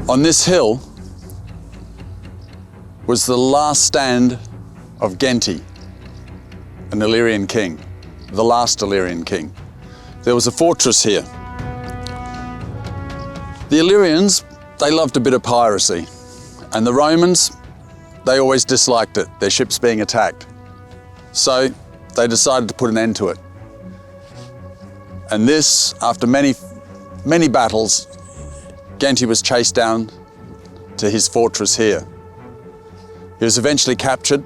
On this hill was the last stand of Genty, an Illyrian king, the last Illyrian king. There was a fortress here. The Illyrians, they loved a bit of piracy, and the Romans, they always disliked it, their ships being attacked. So they decided to put an end to it. And this, after many battles, Genty was chased down to his fortress here. He was eventually captured,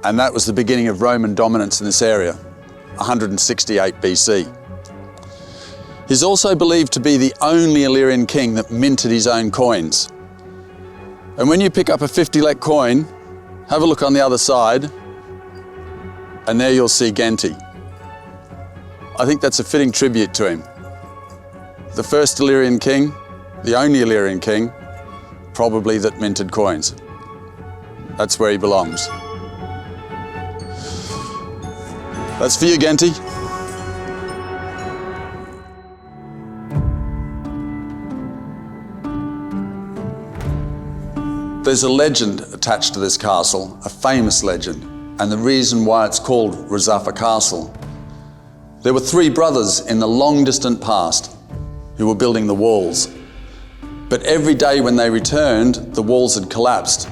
and that was the beginning of Roman dominance in this area, 168 BC. He's also believed to be the only Illyrian king that minted his own coins. And when you pick up a 50 lek coin, have a look on the other side, and there you'll see Genty. I think that's a fitting tribute to him. The first Illyrian king, the only Illyrian king, probably that minted coins. That's where he belongs. That's for you, Genty. There's a legend attached to this castle, a famous legend, and the reason why it's called Rozafa Castle. There were 3 brothers in the long distant past who were building the walls. But every day when they returned, the walls had collapsed,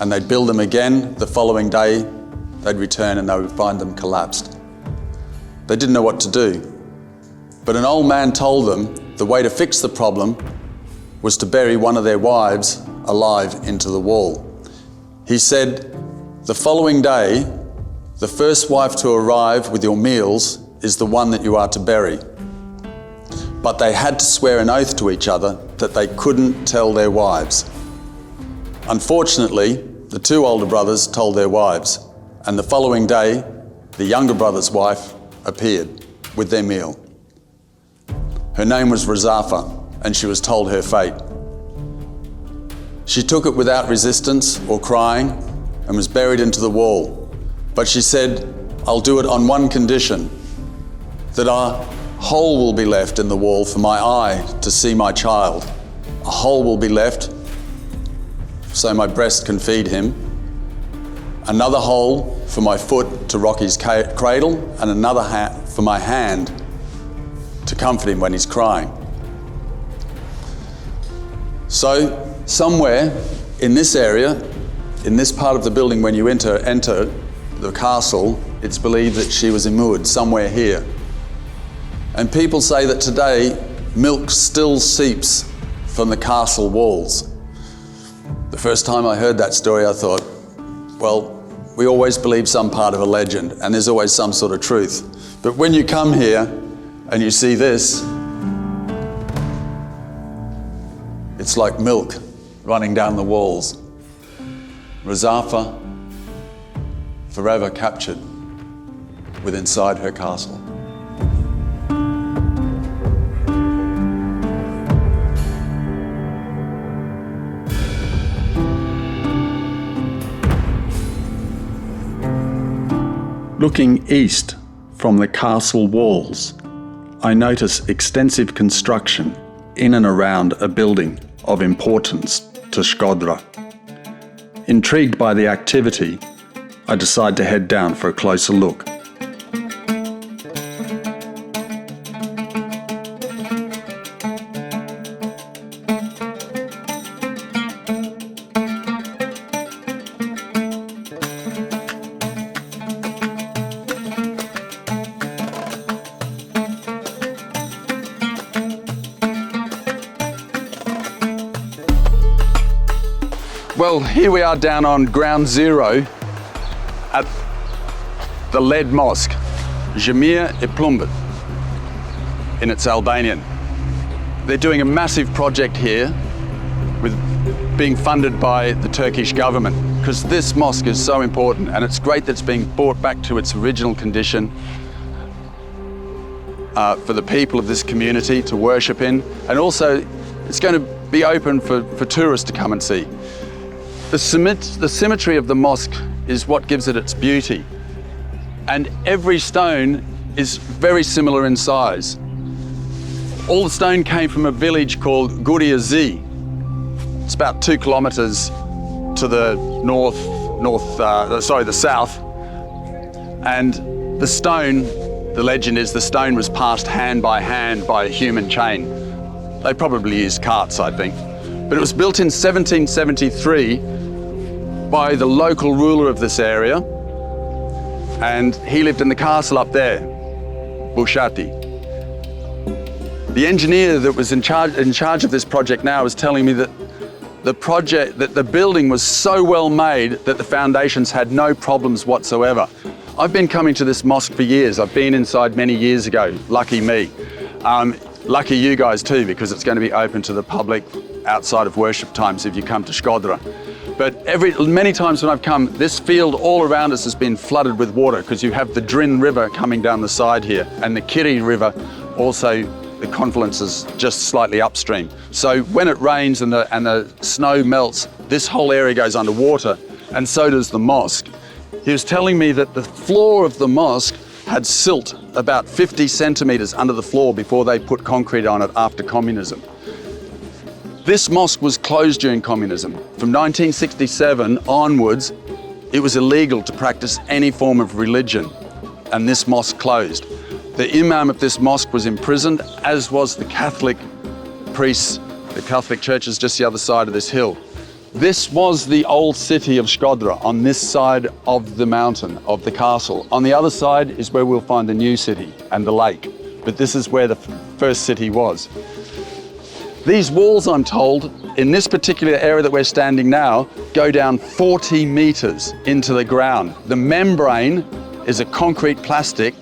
and they'd build them again. The following day, they'd return and they would find them collapsed. They didn't know what to do. But an old man told them the way to fix the problem was to bury one of their wives alive into the wall. He said, the following day, the first wife to arrive with your meals is the one that you are to bury. But they had to swear an oath to each other that they couldn't tell their wives. Unfortunately, the 2 older brothers told their wives, and the following day, the younger brother's wife appeared with their meal. Her name was Rozafa, and she was told her fate. She took it without resistance or crying and was buried into the wall. But she said, I'll do it on one condition, that a hole will be left in the wall for my eye to see my child. A hole will be left so my breast can feed him. Another hole for my foot to rock his cradle, and another for my hand to comfort him when he's crying. So somewhere in this area, in this part of the building, when you enter the castle, it's believed that she was immured somewhere here. And people say that today, milk still seeps from the castle walls. The first time I heard that story, I thought, well, we always believe some part of a legend, and there's always some sort of truth. But when you come here and you see this, it's like milk running down the walls. Rozafa, forever captured within inside her castle. Looking east from the castle walls, I notice extensive construction in and around a building of importance to Shqiptar. Intrigued by the activity, I decide to head down for a closer look. Well, here we are down on ground zero at the lead mosque, Shume e Plumbet, in its Albanian. They're doing a massive project here with being funded by the Turkish government, because this mosque is so important, and it's great that it's being brought back to its original condition for the people of this community to worship in, and also it's going to be open for tourists to come and see. The symmetry of the mosque is what gives it its beauty, and every stone is very similar in size. All the stone came from a village called Guriazi. It's about 2 kilometers to the the south. And the stone, the legend is the stone was passed hand by a human chain. They probably used carts, I think. But it was built in 1773 by the local ruler of this area. And he lived in the castle up there, Bushati. The engineer that was in charge of this project now was telling me that the building was so well made that the foundations had no problems whatsoever. I've been coming to this mosque for years. I've been inside many years ago, lucky me. Lucky you guys too, because it's going to be open to the public outside of worship times if you come to Shkodra. But many times when I've come, this field all around us has been flooded with water because you have the Drin River coming down the side here and the Kiri River also, the confluence is just slightly upstream. So when it rains and the snow melts, this whole area goes underwater, and so does the mosque. He was telling me that the floor of the mosque had silt about 50 centimeters under the floor before they put concrete on it after communism. This mosque was closed during communism. From 1967 onwards, it was illegal to practice any form of religion, and this mosque closed. The imam of this mosque was imprisoned, as was the Catholic priests, the Catholic churches just the other side of this hill. This was the old city of Shkodra on this side of the mountain, of the castle. On the other side is where we'll find the new city and the lake. But this is where the first city was. These walls, I'm told, in this particular area that we're standing now, go down 40 meters into the ground. The membrane is a concrete plastic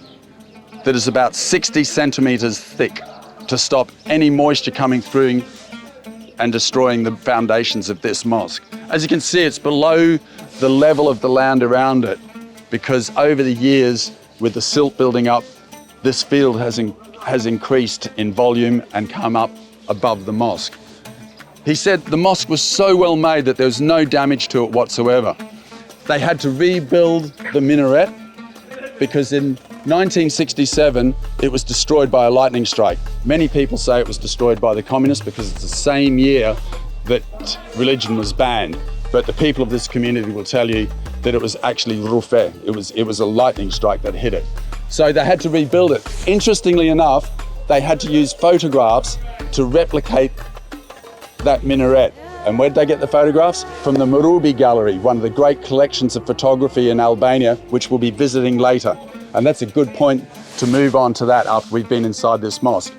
that is about 60 centimeters thick to stop any moisture coming through and destroying the foundations of this mosque. As you can see, it's below the level of the land around it because over the years, with the silt building up, this field has increased in volume and come up above the mosque. He said the mosque was so well made that there was no damage to it whatsoever. They had to rebuild the minaret because in 1967, it was destroyed by a lightning strike. Many people say it was destroyed by the communists because it's the same year that religion was banned. But the people of this community will tell you that it was actually rufe. It was a lightning strike that hit it. So they had to rebuild it. Interestingly enough, they had to use photographs to replicate that minaret. And where did they get the photographs? From the Mbreti Gallery, one of the great collections of photography in Albania, which we'll be visiting later. And that's a good point to move on to that after we've been inside this mosque.